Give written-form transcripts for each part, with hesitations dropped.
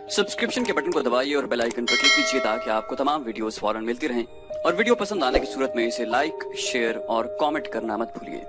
Subscription के button को दबाइए और बेल आइकन पर क्लिक कीजिए ताकि आपको तमाम वीडियोस फौरन मिलती रहें और वीडियो पसंद आने की सूरत में इसे लाइक, शेयर और कमेंट करना मत भूलिए।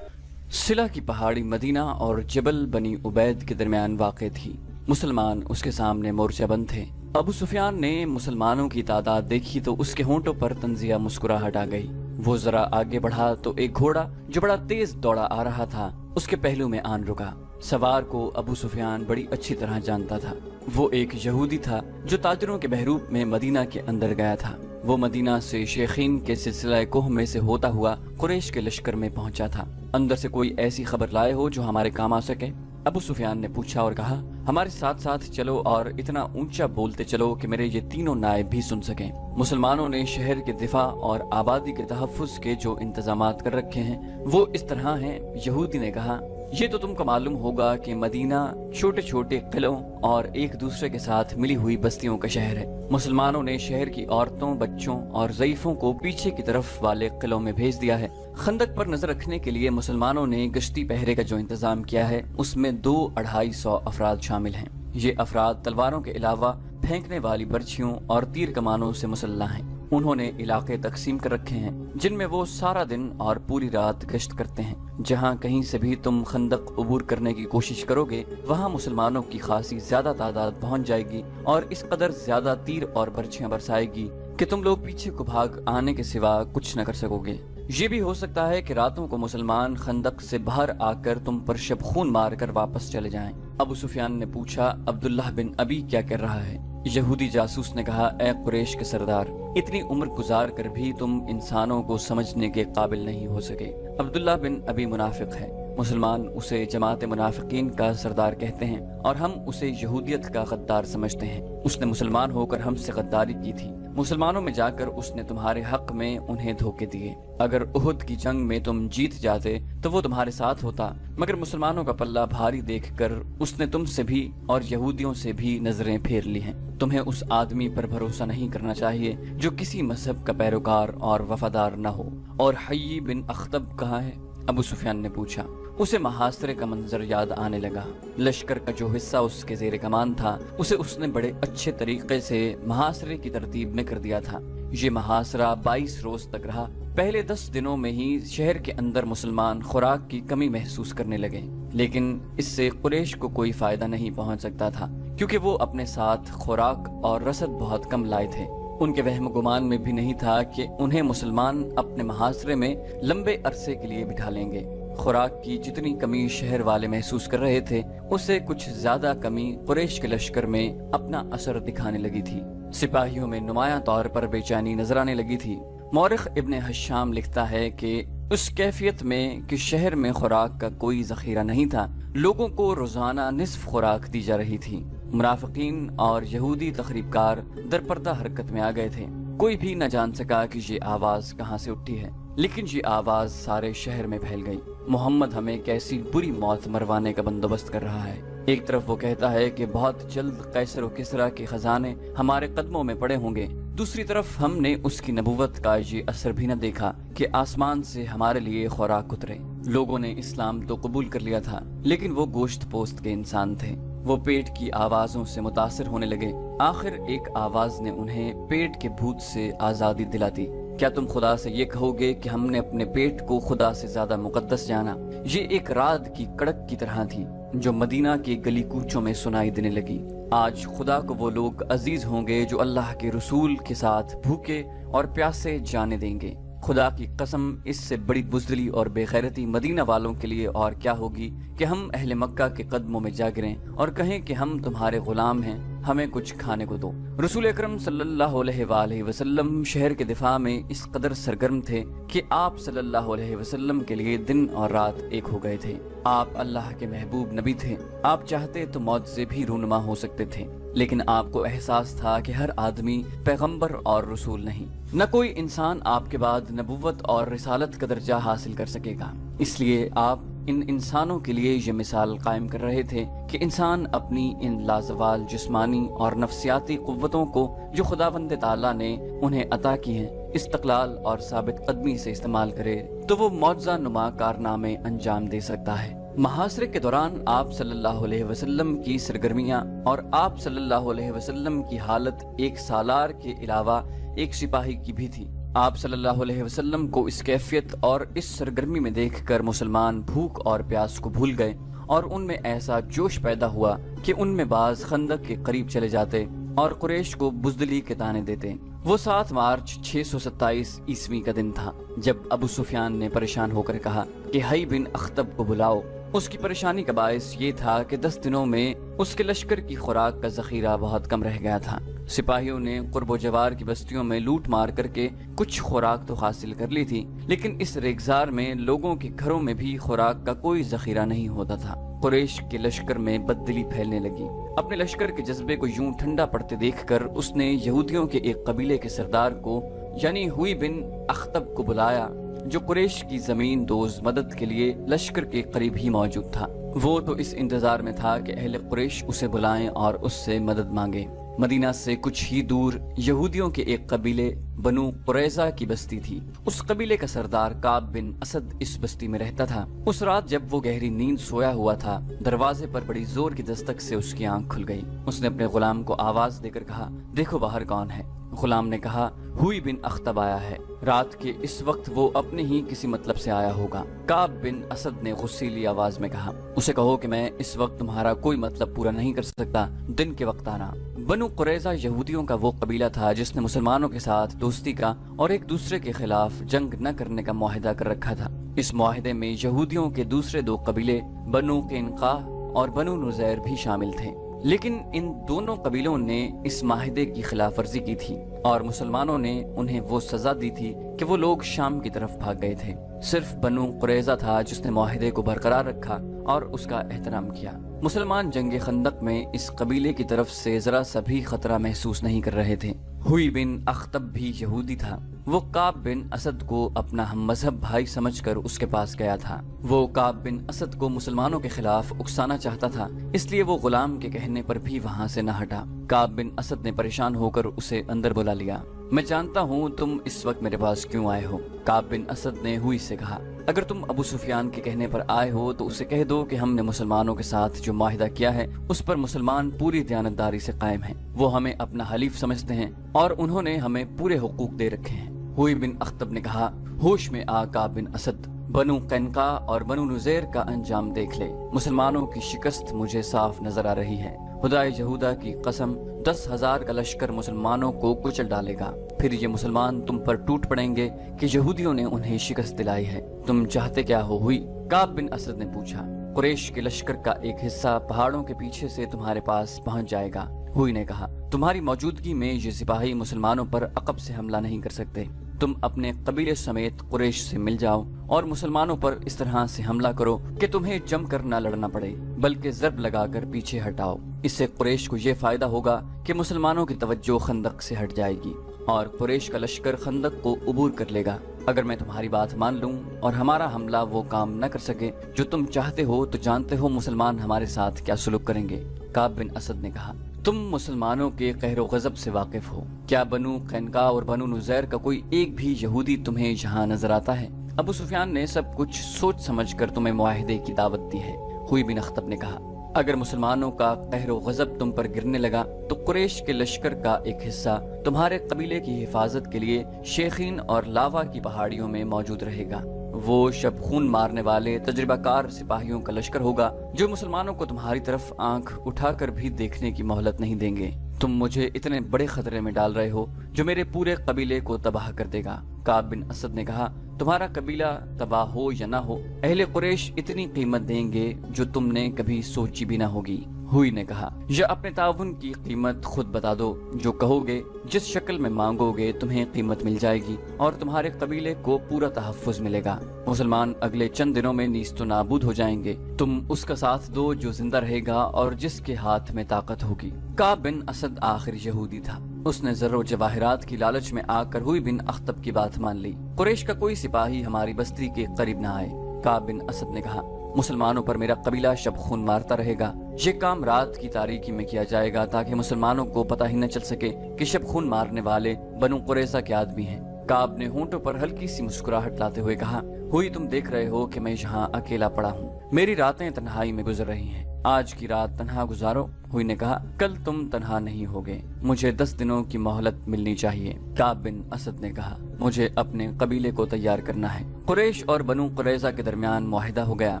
सिला की पहाड़ी मदीना और जबल बनी उबैद के दरमियान वाक़ थी। मुसलमान उसके सामने मोर्चाबंद थे। अबू सुफियान ने मुसलमानों की तादाद देखी तो उसके होंठों पर तंजिया मुस्कुराहट आ गई। वो जरा आगे बढ़ा तो एक घोड़ा जो बड़ा तेज दौड़ा आ रहा था उसके पहलू में आन रुका। सवार को अबू सुफियान बड़ी अच्छी तरह जानता था। वो एक यहूदी था जो ताजरों के बहरूप में मदीना के अंदर गया था। वो मदीना से शेखीन के सिलसिला कोह में से होता हुआ कुरैश के लश्कर में पहुंचा था। अंदर से कोई ऐसी खबर लाए हो जो हमारे काम आ सके? अबू सुफियान ने पूछा और कहा, हमारे साथ साथ चलो और इतना ऊंचा बोलते चलो कि मेरे ये तीनों नायब भी सुन सकें। मुसलमानों ने शहर के दिफा और आबादी के तहफ़्फ़ुज़ के जो इंतजामात कर रखे हैं वो इस तरह हैं। यहूदी ने कहा, ये तो तुमको मालूम होगा कि मदीना छोटे छोटे किलों और एक दूसरे के साथ मिली हुई बस्तियों का शहर है। मुसलमानों ने शहर की औरतों, बच्चों और ज़ईफ़ों को पीछे की तरफ वाले किलों में भेज दिया है। खंदक पर नजर रखने के लिए मुसलमानों ने गश्ती पहरे का जो इंतजाम किया है उसमें 200-250 अफराद शामिल हैं। ये अफराद तलवारों के अलावा फेंकने वाली बर्छियों और तीर कमानों से मुसल्लह हैं। उन्होंने इलाके तकसीम कर रखे हैं जिनमें वो सारा दिन और पूरी रात गश्त करते हैं। जहां कहीं से भी तुम खंदक अबूर करने की कोशिश करोगे वहां मुसलमानों की खासी ज्यादा तादाद पहुंच जाएगी और इस कदर ज्यादा तीर और बर्छियां बरसाएगी कि तुम लोग पीछे को भाग आने के सिवा कुछ न कर सकोगे। ये भी हो सकता है कि रातों को मुसलमान खंदक से बाहर आकर तुम पर शब खून मार कर वापस चले जाएं। अबू सुफियान ने पूछा, अब्दुल्लाह बिन अबी क्या कर रहा है? यहूदी जासूस ने कहा, ए कुरैश के सरदार, इतनी उम्र गुजार कर भी तुम इंसानों को समझने के काबिल नहीं हो सके। अब्दुल्लाह बिन अबी मुनाफिक है। मुसलमान उसे जमात मुनाफिकीन का सरदार कहते हैं और हम उसे यहूदियत का गद्दार समझते हैं। उसने मुसलमान होकर हमसे गद्दारी की थी। मुसलमानों में जाकर उसने तुम्हारे हक में उन्हें धोखे दिए। अगर उहुद की जंग में तुम जीत जाते तो वो तुम्हारे साथ होता, मगर मुसलमानों का पल्ला भारी देखकर उसने तुमसे भी और यहूदियों से भी नजरें फेर ली हैं। तुम्हें उस आदमी पर भरोसा नहीं करना चाहिए जो किसी मजहब का पैरोकार और वफादार न हो। और हय्यी बिन अख्तब कहाँ है? अबू सुफियान ने पूछा। उसे महासरे का मंजर याद आने लगा। लश्कर का जो हिस्सा उसके जेर कमान था उसे उसने बड़े अच्छे तरीके से महासरे की तरतीब में कर दिया था। ये महासरा 22 रोज तक रहा। पहले 10 दिनों में ही शहर के अंदर मुसलमान खुराक की कमी महसूस करने लगे, लेकिन इससे कुरैश को कोई फायदा नहीं पहुंच सकता था क्योंकि वो अपने साथ खुराक और रसद बहुत कम लाए थे। उनके वहम गुमान में भी नहीं था कि उन्हें मुसलमान अपने महासरे में लंबे अरसे के लिए बिठा लेंगे। खुराक की जितनी कमी शहर वाले महसूस कर रहे थे उससे कुछ ज्यादा कमी कुरैश के लश्कर में अपना असर दिखाने लगी थी। सिपाहियों में नुमायां तौर पर बेचैनी नजर आने लगी थी। मौरिख इब्ने हशाम लिखता है कि उस कैफियत में कि शहर में खुराक का कोई जखीरा नहीं था, लोगों को रोजाना निस्फ खुराक दी जा रही थी। मुनाफिकीन और यहूदी तखरीबकार दरपर्दा हरकत में आ गए थे। कोई भी न जान सका कि ये आवाज कहाँ से उठी है, लेकिन ये आवाज सारे शहर में फैल गई। मोहम्मद हमें कैसी बुरी मौत मरवाने का बंदोबस्त कर रहा है। एक तरफ वो कहता है कि बहुत जल्द कैसर और किसरा के खजाने हमारे कदमों में पड़े होंगे, दूसरी तरफ हमने उसकी नबूवत का ये असर भी न देखा कि आसमान से हमारे लिए खुराक उतरे। लोगों ने इस्लाम तो कबूल कर लिया था, लेकिन वो गोश्त पोस्त के इंसान थे। वो पेट की आवाजों से मुतासिर होने लगे। आखिर एक आवाज ने उन्हें पेट के भूत से आजादी दिला दी। क्या तुम खुदा से ये कहोगे कि हमने अपने पेट को खुदा से ज्यादा मुकद्दस जाना? ये एक रात की कड़क की तरह थी जो मदीना के गली कूचों में सुनाई देने लगी। आज खुदा को वो लोग अजीज होंगे जो अल्लाह के रसूल के साथ भूखे और प्यासे जाने देंगे। खुदा की कसम, इससे बड़ी बुज़दिली और बेगैरती मदीना वालों के लिए और क्या होगी कि हम अहले मक्का के कदमों में जा गिरें और कहें कि हम तुम्हारे गुलाम हैं, हमें कुछ खाने को दो। रसूल अकरम सल्लल्लाहु अलैहि वसल्लम शहर के दिफा में इस कदर सरगर्म थे कि आप सल्लल्लाहु अलैहि वसल्लम के लिए दिन और रात एक हो गए थे। आप अल्लाह के महबूब नबी थे। आप चाहते तो मौत से भी रूनुमा हो सकते थे, लेकिन आपको एहसास था कि हर आदमी पैगंबर और रसूल नहीं। न कोई इंसान आपके बाद नबुव्वत और रिसालत का दर्जा हासिल कर सकेगा। इसलिए आप इन इंसानों के लिए ये मिसाल कायम कर रहे थे कि इंसान अपनी इन लाजवाल जिस्मानी और नफ्सियाती कुव्वतों को जो खुदावंद ताला ने उन्हें अता की हैं इस्तक़लाल और साबित कदमी से इस्तेमाल करे तो वो मौजज़ा नुमा कारनामे अंजाम दे सकता है। محاصرے کے دوران آپ صلی اللہ علیہ وسلم کی سرگرمیاں اور آپ صلی اللہ علیہ وسلم کی حالت ایک سالار کے علاوہ ایک سپاہی کی بھی تھی۔ آپ صلی اللہ علیہ وسلم کو اس کیفیت اور اس سرگرمی میں دیکھ کر مسلمان بھوک اور پیاس کو بھول گئے اور ان میں ایسا جوش پیدا ہوا کہ ان میں بعض خندق کے قریب چلے جاتے اور قریش کو بزدلی کے طعنے دیتے۔ وہ 7 مارچ 627 عیسوی کا دن تھا جب ابو سفیان نے پریشان ہو کر کہا کہ حی بن اخطب کو بلاؤ۔ اس کی پریشانی کا باعث یہ تھا کہ 10 دنوں میں اس کے لشکر کی خوراک کا ذخیرہ بہت کم رہ گیا تھا۔ سپاہیوں نے قرب و جوار کی بستیوں میں لوٹ مار کر کے کچھ خوراک تو حاصل کر لی تھی، لیکن اس ریگزار میں لوگوں کے گھروں میں بھی خوراک کا کوئی ذخیرہ نہیں ہوتا تھا۔ قریش کے لشکر میں بددلی پھیلنے لگی۔ اپنے لشکر کے جذبے کو یوں ٹھنڈا پڑتے دیکھ کر اس نے یہودیوں کے ایک قبیلے کے سردار کو یعنی ہوئی بن اخطب کو بلایا، جو قریش کی زمین دوز مدد کے لیے لشکر کے قریب ہی موجود تھا۔ وہ تو اس انتظار میں تھا کہ اہل قریش اسے بلائیں اور اس سے مدد مانگے۔ مدینہ سے کچھ ہی دور یہودیوں کے ایک قبیلے بنو قریظہ کی بستی تھی۔ اس قبیلے کا سردار کعب بن اسد اس بستی میں رہتا تھا۔ اس رات جب وہ گہری نیند سویا ہوا تھا، دروازے پر بڑی زور کی دستک سے اس کی آنکھ کھل گئی۔ اس نے اپنے غلام کو آواز دے کر کہا، دیکھو باہر کون ہے؟ غلام نے کہا، ہوئی بن اخطب آیا ہے۔ رات کے اس وقت وہ اپنے ہی کسی مطلب سے آیا ہوگا۔ کعب بن اسد نے غصیلی آواز میں کہا، اسے کہو کہ میں اس وقت تمہارا کوئی مطلب پورا نہیں کر سکتا، دن کے وقت آنا۔ بنو قریظہ یہودیوں کا وہ قبیلہ تھا جس نے مسلمانوں کے ساتھ دوستی کا اور ایک دوسرے کے خلاف جنگ نہ کرنے کا معاہدہ کر رکھا تھا۔ اس معاہدے میں یہودیوں کے دوسرے 2 قبیلے بنو قینقاع اور بنو نذیر بھی شامل تھے، لیکن ان دونوں قبیلوں نے اس معاہدے کی خلاف ورزی کی تھی اور مسلمانوں نے انہیں وہ سزا دی تھی کہ وہ لوگ شام کی طرف بھاگ گئے تھے۔ صرف بنو قریظہ تھا جس نے معاہدے کو برقرار رکھا اور اس کا احترام کیا۔ مسلمان جنگ خندق میں اس قبیلے کی طرف سے ذرا سا بھی خطرہ محسوس نہیں کر رہے تھے۔ ہوئی بن اخطب بھی یہودی تھا۔ وہ کعب بن اسد کو اپنا ہم مذہب بھائی سمجھ کر اس کے پاس گیا تھا۔ وہ کعب بن اسد کو مسلمانوں کے خلاف اکسانا چاہتا تھا، اس لیے وہ غلام کے کہنے پر بھی وہاں سے نہ ہٹا۔ کعب بن اسد نے پریشان ہو کر اسے اندر بلا لیا۔ میں جانتا ہوں تم اس وقت میرے پاس کیوں آئے ہو۔ کعب بن اسد نے ہوئی سے کہا، اگر تم ابو سفیان کے کہنے پر آئے ہو تو اسے کہہ دو کہ ہم نے مسلمانوں کے ساتھ جو معاہدہ کیا ہے اس پر مسلمان پوری دیانتداری سے قائم ہیں۔ وہ ہمیں اپنا حلیف سمجھتے ہیں اور انہوں نے ہمیں پورے حقوق دے رکھے ہیں۔ ہوئی بن اخطب نے کہا، ہوش میں آ کعب بن اسد، بنو قینقاع اور بنو نذیر کا انجام دیکھ لے۔ مسلمانوں کی شکست مجھے صاف نظر آ رہی ہے۔ خدائے یہودا کی قسم 10,000 کا لشکر مسلمانوں کو کچل ڈالے گا، پھر یہ مسلمان تم پر ٹوٹ پڑیں گے کہ یہودیوں نے انہیں شکست دلائی ہے۔ تم چاہتے کیا ہو ہوئی؟ کعب بن اسد نے پوچھا۔ قریش کے لشکر کا ایک حصہ پہاڑوں کے پیچھے سے تمہارے پاس پہنچ جائے گا۔ ہوئی نے کہا، تمہاری موجودگی میں یہ سپاہی مسلمانوں پر عقب سے حملہ نہیں کر سکتے۔ تم اپنے قبیلے سمیت قریش سے مل جاؤ اور مسلمانوں پر اس طرح سے حملہ کرو کہ تمہیں جم کر نہ لڑنا پڑے، بلکہ ضرب لگا کر پیچھے ہٹاؤ۔ اس سے قریش کو یہ فائدہ ہوگا کہ مسلمانوں کی توجہ خندق سے ہٹ جائے گی اور قریش کا لشکر خندق کو عبور کر لے گا۔ اگر میں تمہاری بات مان لوں اور ہمارا حملہ وہ کام نہ کر سکے جو تم چاہتے ہو تو جانتے ہو مسلمان ہمارے ساتھ کیا سلوک کریں گے۔ کعب بن اسد نے کہا، تم مسلمانوں کے قہر و غضب سے واقف ہو۔ کیا بنو قینقاع اور بنو نذیر کا کوئی ایک بھی یہودی تمہیں یہاں نظر آتا ہے؟ ابو سفیان نے سب کچھ سوچ سمجھ کر تمہیں معاہدے کی دعوت دی ہے۔ ہوئی بن اخطب نے کہا، اگر مسلمانوں کا قہر و غضب تم پر گرنے لگا تو قریش کے لشکر کا ایک حصہ تمہارے قبیلے کی حفاظت کے لیے شیخین اور لاوا کی پہاڑیوں میں موجود رہے گا۔ وہ شب خون مارنے والے تجربہ کار سپاہیوں کا لشکر ہوگا جو مسلمانوں کو تمہاری طرف آنکھ اٹھا کر بھی دیکھنے کی مہلت نہیں دیں گے۔ تم مجھے اتنے بڑے خطرے میں ڈال رہے ہو جو میرے پورے قبیلے کو تباہ کر دے گا۔ کعب بن اسد نے کہا، تمہارا قبیلہ تباہ ہو یا نہ ہو، اہل قریش اتنی قیمت دیں گے جو تم نے کبھی سوچی بھی نہ ہوگی۔ ہوئی نے کہا، یا اپنے تعاون کی قیمت خود بتا دو، جو کہو گے جس شکل میں مانگو گے تمہیں قیمت مل جائے گی اور تمہارے قبیلے کو پورا تحفظ ملے گا۔ مسلمان اگلے چند دنوں میں نیست و نابود ہو جائیں گے، تم اس کا ساتھ دو جو زندہ رہے گا اور جس کے ہاتھ میں طاقت ہوگی۔ کعب بن اسد آخر یہودی تھا، اس نے زر و جواہرات کی لالچ میں آ کر ہوئی بن اخطب کی بات مان لی۔ قریش کا کوئی سپاہی ہماری بستی کے قریب نہ آئے۔ کعب بن اسد نے کہا، مسلمانوں پر میرا قبیلہ شب خون مارتا رہے گا۔ یہ کام رات کی تاریکی میں کیا جائے گا تاکہ مسلمانوں کو پتہ ہی نہ چل سکے کہ شب خون مارنے والے بنو قریظہ کے آدمی ہیں۔ کعب نے ہونٹوں پر ہلکی سی مسکراہٹ لاتے ہوئے کہا، हुई तुम देख रहे हो कि मैं यहाँ अकेला पड़ा हूँ। मेरी रातें तन्हाई में गुजर रही हैं। आज की रात तन्हा गुजारो। हुई ने कहा, कल तुम तन्हा नहीं होगे, मुझे 10 दिनों की मोहलत मिलनी चाहिए। काब बिन असद ने कहा, मुझे अपने कबीले को तैयार करना है। कुरैश और बनु कुरैजा के दरमियान मुआहिदा हो गया।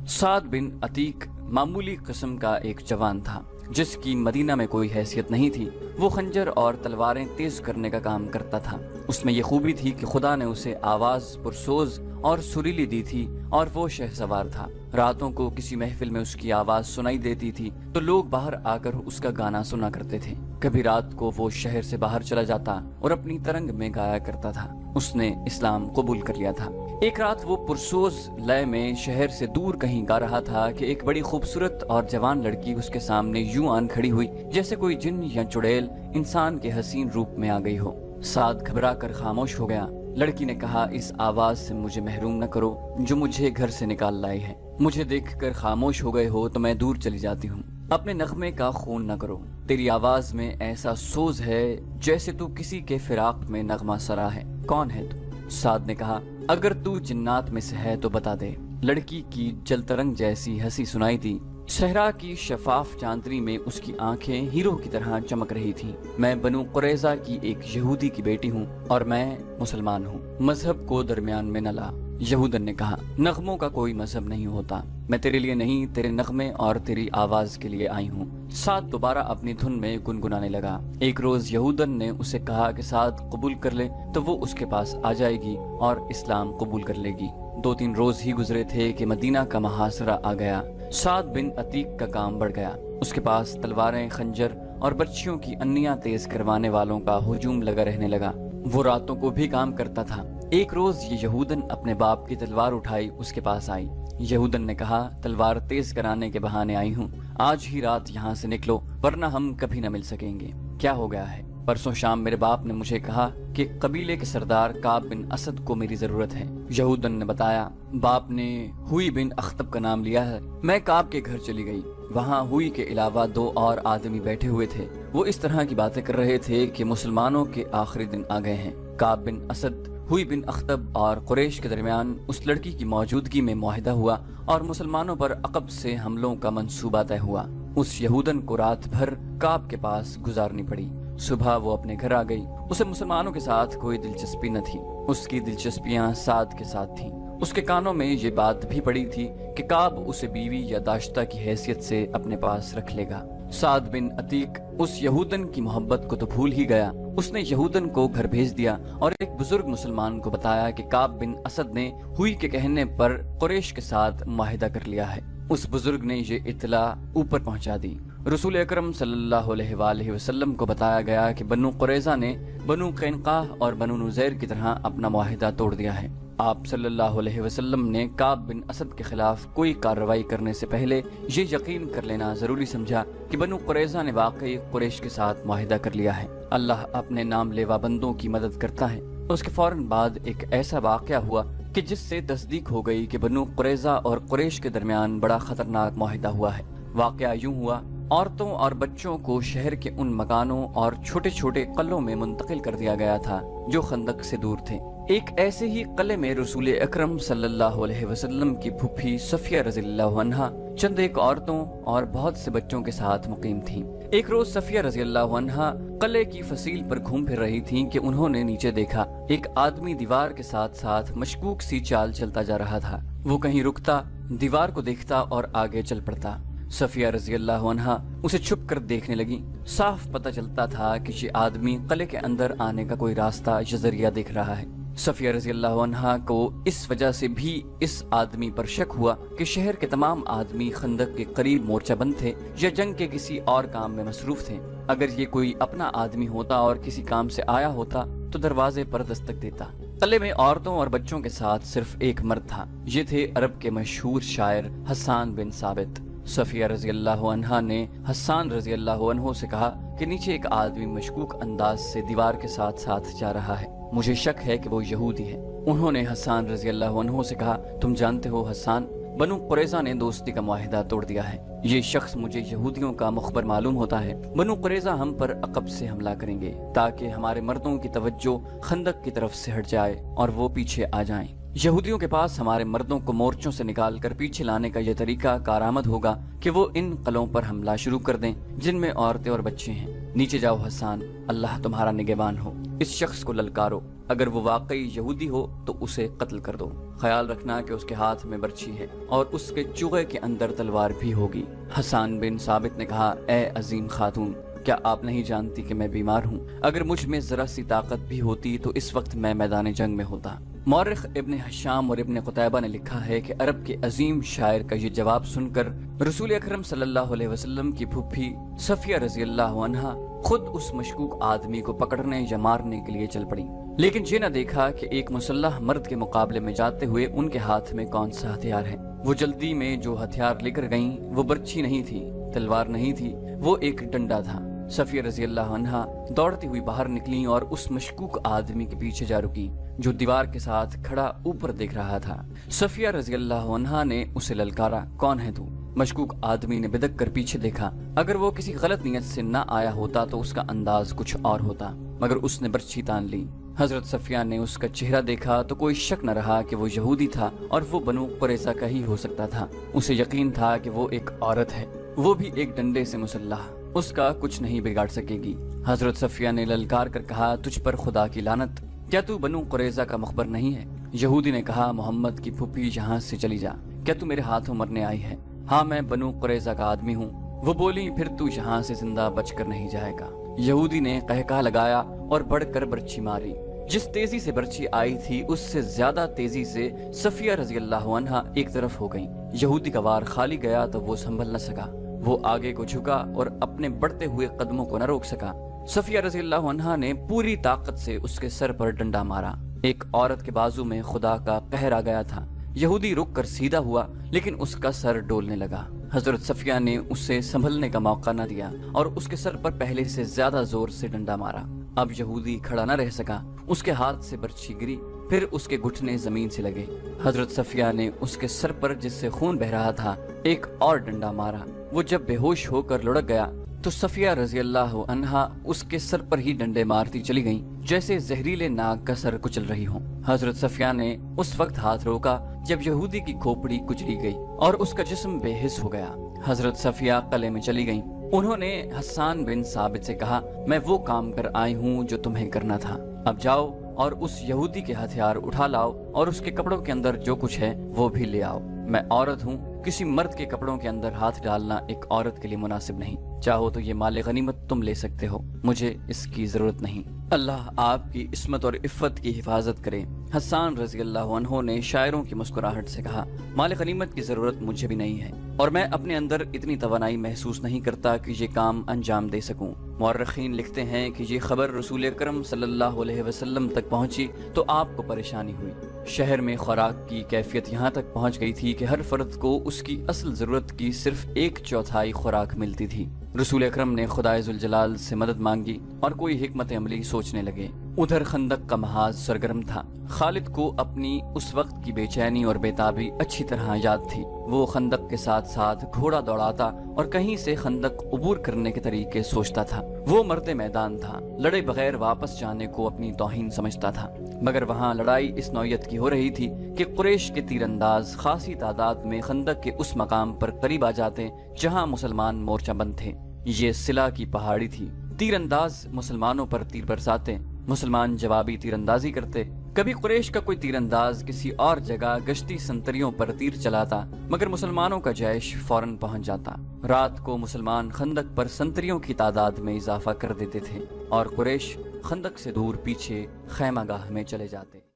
साद बिन अतीक मामूली किस्म का एक जवान था जिसकी मदीना में कोई हैसियत नहीं थी। वो खंजर और तलवारें तेज करने का काम करता था। उसमें ये खूबी थी कि खुदा ने उसे आवाज पुरसोज और सुरीली दी थी और वो शहसवार था। रातों को किसी महफिल में उसकी आवाज सुनाई देती थी तो लोग बाहर आकर उसका गाना सुना करते थे। कभी रात को वो शहर से बाहर चला जाता और अपनी तरंग में गाया करता था। उसने इस्लाम कबूल कर लिया था। एक रात वो पुरसोज लय में शहर से दूर कहीं गा रहा था कि एक बड़ी खूबसूरत और जवान लड़की उसके सामने यूं आन खड़ी हुई जैसे कोई जिन या चुड़ैल इंसान के हसीन रूप में आ गई हो। साद घबरा कर खामोश हो गया। लड़की ने कहा, इस आवाज से मुझे महरूम न करो जो मुझे घर से निकाल लाई है। मुझे देखकर खामोश हो गए हो तो मैं दूर चली जाती हूँ। अपने नगमे का खून न करो। तेरी आवाज में ऐसा सोज है जैसे तू किसी के फिराक में नगमा सरा है। कौन है तू? साद ने कहा, अगर तू जिन्नात में से है तो बता दे। लड़की की जलतरंग जैसी हंसी सुनाई दी। सहरा की शफाफ चांदनी में उसकी आंखें हीरो की तरह चमक रही थीं। मैं बनु कुरैजा की एक यहूदी की बेटी हूँ और मैं मुसलमान हूँ। मजहब को दरमियान में न ला। यहूदन ने कहा, नगमों का कोई मजहब नहीं होता। मैं तेरे लिए नहीं, तेरे नगमे और तेरी आवाज के लिए आई हूँ। साद दोबारा अपनी धुन में गुनगुनाने लगा। एक रोज यहूदन ने उसे कहा कि साद कबूल कर ले तो वो उसके पास आ जाएगी और इस्लाम कबूल कर लेगी। 2-3 रोज ही गुजरे थे कि मदीना का महासरा आ गया। साद बिन अतीक का काम बढ़ गया। उसके पास तलवारें, खंजर और बर्छियों की अन्नियां तेज करवाने वालों का हुजूम लगा रहने लगा। वो रातों को भी काम करता था। एक रोज ये यहूदन अपने बाप की तलवार उठाई उसके पास आई। यहूदन ने कहा, तलवार तेज कराने के बहाने आई हूँ। आज ही रात यहाँ से निकलो वरना हम कभी न मिल सकेंगे। क्या हो गया है? परसों शाम मेरे बाप ने मुझे कहा कि कबीले के सरदार काब बिन असद को मेरी जरूरत है। यहूदन ने बताया, बाप ने हुई बिन अख्तब का नाम लिया है। मैं काब के घर चली गई। वहाँ हुई के अलावा 2 और आदमी बैठे हुए थे। वो इस तरह की बातें कर रहे थे कि मुसलमानों के आखिरी दिन आ गए हैं। काब बिन असद, हुई बिन अख्तब और कुरैश के दरमियान उस लड़की की मौजूदगी में मुआहिदा हुआ और मुसलमानों पर अकब से हमलों का मंसूबा तय हुआ। उस यहूदन को रात भर काब के पास गुजारनी पड़ी। सुबह वो अपने घर आ गई। उसे मुसलमानों के साथ कोई दिलचस्पी न थी। उसकी दिलचस्पियां साद के साथ थीं। उसके कानों में ये बात भी पड़ी थी कि काब उसे बीवी या दाश्ता की हैसियत से अपने पास रख लेगा। साद बिन अतीक उस यहूदन की मोहब्बत को तो भूल ही गया। उसने यहूदन को घर भेज दिया और एक बुजुर्ग मुसलमान को बताया कि काब बिन असद ने हुई के कहने पर कुरैश के साथ मुआहिदा कर लिया है। उस बुजुर्ग ने ये इत्तला ऊपर पहुंचा दी। रसूल अकरम सल्लल्लाहु अलैहि वसल्लम को बताया गया कि बनु कुरैजा ने बनु कैनकाह और बनु नुज़ैर की तरह अपना मुआहिदा तोड़ दिया है। आप सल्लल्लाहु अलैहि वसल्लम ने काब बिन असद के खिलाफ कोई कार्रवाई करने से पहले ये यकीन कर लेना जरूरी समझा कि बनु कुरैजा ने वाकई कुरैश के साथ मुआहिदा कर लिया है। अल्लाह अपने नाम लेवा बंदों की मदद करता है। उसके फौरन बाद एक ऐसा वाकया हुआ कि जिससे तस्दीक हो गई कि बनु कुरैजा और कुरैश के दरमियान बड़ा खतरनाक मुआहिदा हुआ है। वाकया यूं हुआ, औरतों और बच्चों को शहर के उन मकानों और छोटे छोटे कल्लों में मुंतकिल कर दिया गया था जो खंदक से दूर थे। एक ऐसे ही कले में रसूल अकरम सल्लल्लाहु अलैहि वसल्लम की फूफी सफिया रज़ियल्लाहु अन्हा चंद एक औरतों और बहुत से बच्चों के साथ मुकीम थीं। एक रोज सफिया रज़ियल्लाहु अन्हा कले की फसील पर घूम फिर रही थीं कि उन्होंने नीचे देखा एक आदमी दीवार के साथ साथ मशकूक सी चाल चलता जा रहा था। वो कहीं रुकता, दीवार को देखता और आगे चल पड़ता। सफिया रज़ियल्लाहु अन्हा उसे छुप कर देखने लगी। साफ पता चलता था कि ये आदमी किले के अंदर आने का कोई रास्ता या जरिया देख रहा है। सफिया रज़ियल्लाहु अन्हा को इस वजह से भी इस आदमी पर शक हुआ कि शहर के तमाम आदमी खंदक के करीब मोर्चाबंद थे या जंग के किसी और काम में मसरूफ थे। अगर ये कोई अपना आदमी होता और किसी काम से आया होता तो दरवाजे पर दस्तक देता। तले में औरतों और बच्चों के साथ सिर्फ एक मर्द था। ये थे अरब के मशहूर शायर हस्सान बिन साबित। सफिया रज़ियल्लाहु अन्हा ने हस्सान रज़ियल्लाहु अन्हु से कहा कि नीचे एक आदमी मशकूक अंदाज से दीवार के साथ साथ जा रहा है। मुझे शक है कि वो यहूदी है। उन्होंने हस्सान रज़ियल्लाहु अन्हु से कहा, तुम जानते हो हस्सान, बनु कुरैजा ने दोस्ती का मुआहिदा तोड़ दिया है। ये शख्स मुझे यहूदियों का मुखबर मालूम होता है। बनु कुरैजा हम पर अकब से हमला करेंगे ताकि हमारे मर्दों की तवज्जो खंदक की तरफ से हट जाए और वो पीछे आ जाएं। यहूदियों के पास हमारे मर्दों को मोर्चों से निकाल कर पीछे लाने का यह तरीका कारआमद होगा कि वो इन कलों पर हमला शुरू कर दें जिनमें औरतें और बच्चे हैं। नीचे जाओ हसन, अल्लाह तुम्हारा निगहबान हो। इस शख्स को ललकारो, अगर वो वाकई यहूदी हो तो उसे कत्ल कर दो। ख्याल रखना कि उसके हाथ में बर्छी है और उसके चूहे के अंदर तलवार भी होगी। हसन बिन साबित ने कहा, ए अजीम खातून, क्या आप नहीं जानती कि मैं बीमार हूँ? अगर मुझ में जरा सी ताकत भी होती तो इस वक्त मैं मैदान जंग में होता। मौरिख इब्न हशाम और इब्न कुतैबा ने लिखा है कि अरब के अजीम शायर का ये जवाब सुनकर रसूल अकरम सल्लल्लाहु अलैहि वसल्लम की फूफी सफिया रजी अल्लाह अन्हा खुद उस मशकूक आदमी को पकड़ने या मारने के लिए चल पड़ी, लेकिन ये न देखा कि एक मुसल्लह मर्द के मुकाबले में जाते हुए उनके हाथ में कौन सा हथियार है। वो जल्दी में जो हथियार लेकर गईं वो बर्छी नहीं थी, तलवार नहीं थी, वो एक डंडा था। सफिया रजी अल्लाह अन्हा दौड़ती हुई बाहर निकली और उस मशकूक आदमी के पीछे जा रुकी जो दीवार के साथ खड़ा ऊपर देख रहा था। सफिया रजी अल्लाह अन्हा ने उसे ललकारा, कौन है तू? मशकूक आदमी ने बिदक कर पीछे देखा। अगर वो किसी गलत नियत से न आया होता तो उसका अंदाज कुछ और होता, मगर उसने बर्छी तान ली। हजरत सफिया ने उसका चेहरा देखा तो कोई शक न रहा कि वो यहूदी था और वो बनु कुरैज़ा का ही हो सकता था। उसे यकीन था कि वो एक औरत है, वो भी एक डंडे से मुसल्लह, उसका कुछ नहीं बिगाड़ सकेगी। हजरत सफिया ने ललकार कर कहा, तुझ पर खुदा की लानत, क्या तू बनु कुरैज़ा का मुखबर नहीं है? यहूदी ने कहा, मोहम्मद की फूफी यहाँ से चली जा, क्या तू मेरे हाथों मरने आई है? हाँ, मैं बनु कुरैज़ा का आदमी हूँ। वो बोली, फिर तू यहाँ से जिंदा बचकर नहीं जाएगा। यहूदी ने कहका लगाया और बढ़कर बर्छी मारी। जिस तेजी से बर्छी आई थी उससे ज्यादा तेजी से सफिया रजी अल्लाह अन्हा एक तरफ हो गई। यहूदी का वार खाली गया तो वो संभल न सका, वो आगे को झुका और अपने बढ़ते हुए कदमों को न रोक सका। सफिया रजी अल्लाह अन्हा ने पूरी ताकत से उसके सर पर डंडा मारा। एक औरत के बाजू में खुदा का कहर आ गया था। यहूदी रुक कर सीधा हुआ लेकिन उसका सर डोलने लगा। हजरत सफिया ने उसे संभलने का मौका न दिया और उसके सर पर पहले से ज्यादा जोर से डंडा मारा। अब यहूदी खड़ा न रह सका, उसके हाथ से बर्छी गिरी, फिर उसके घुटने जमीन से लगे। हजरत सफिया ने उसके सर पर जिससे खून बह रहा था एक और डंडा मारा। वो जब बेहोश होकर लुढ़क गया तो सफिया रजी अल्लाह अन्हा उसके सर पर ही डंडे मारती चली गईं, जैसे जहरीले नाग का सर कुचल रही हो। हजरत सफिया ने उस वक्त हाथ रोका जब यहूदी की खोपड़ी कुचली गई और उसका जिस्म बेहिस हो गया। हजरत सफिया कले में चली गईं। उन्होंने हसन बिन साबित से कहा, मैं वो काम कर आई हूँ जो तुम्हें करना था, अब जाओ और उस यहूदी के हथियार उठा लाओ और उसके कपड़ों के अंदर जो कुछ है वो भी ले आओ। मैं औरत हूँ, किसी मर्द के कपड़ों के अंदर हाथ डालना एक औरत के लिए मुनासिब नहीं। चाहो तो ये माल गनीमत तुम ले सकते हो, मुझे इसकी जरूरत नहीं। अल्लाह आपकी इस्मत और इफ़्फ़त की हिफाजत करे। हसन रज़ी अल्लाह अन्हु ने शायरों की मुस्कुराहट से कहा, माल गनीमत की जरूरत मुझे भी नहीं है और मैं अपने अंदर इतनी तवानाई महसूस नहीं करता कि ये काम अंजाम दे सकूं। मुअर्रिखीन लिखते हैं कि ये खबर रसूल अकरम सल्लल्लाहु अलैहि वसल्लम तक पहुंची तो आपको परेशानी हुई। शहर में खुराक की कैफियत यहाँ तक पहुँच गई थी कि हर फर्द को उसकी असल जरूरत की सिर्फ 1/4 खुराक मिलती थी। रसूल अकरम ने खुदाए जुल जलाल से मदद मांगी और कोई हिकमत अमली सोचने लगे। उधर खंदक का महाज सरगर्म था। खालिद को अपनी उस वक्त की बेचैनी और बेताबी अच्छी तरह याद थी। वो खंदक के साथ साथ घोड़ा दौड़ाता और कहीं से खंदक अबूर करने के तरीके सोचता था। वो मर्दे मैदान था, लड़े बगैर वापस जाने को अपनी तौहीन समझता था, मगर वहाँ लड़ाई इस नौयत की हो रही थी कि कुरैश के तीरंदाज खासी तादाद में खंदक के उस मकाम पर करीब आ जाते जहाँ मुसलमान मोर्चा बंद थे। ये सिला की पहाड़ी थी। तीरंदाज मुसलमानों पर तीर बरसाते, मुसलमान जवाबी तीरंदाजी करते। कभी कुरैश का कोई तीरंदाज किसी और जगह गश्ती संतरियों पर तीर चलाता, मगर मुसलमानों का जैश फौरन पहुंच जाता। रात को मुसलमान खंदक पर संतरियों की तादाद में इजाफा कर देते थे और कुरैश खंदक से दूर पीछे खैमागाह में चले जाते।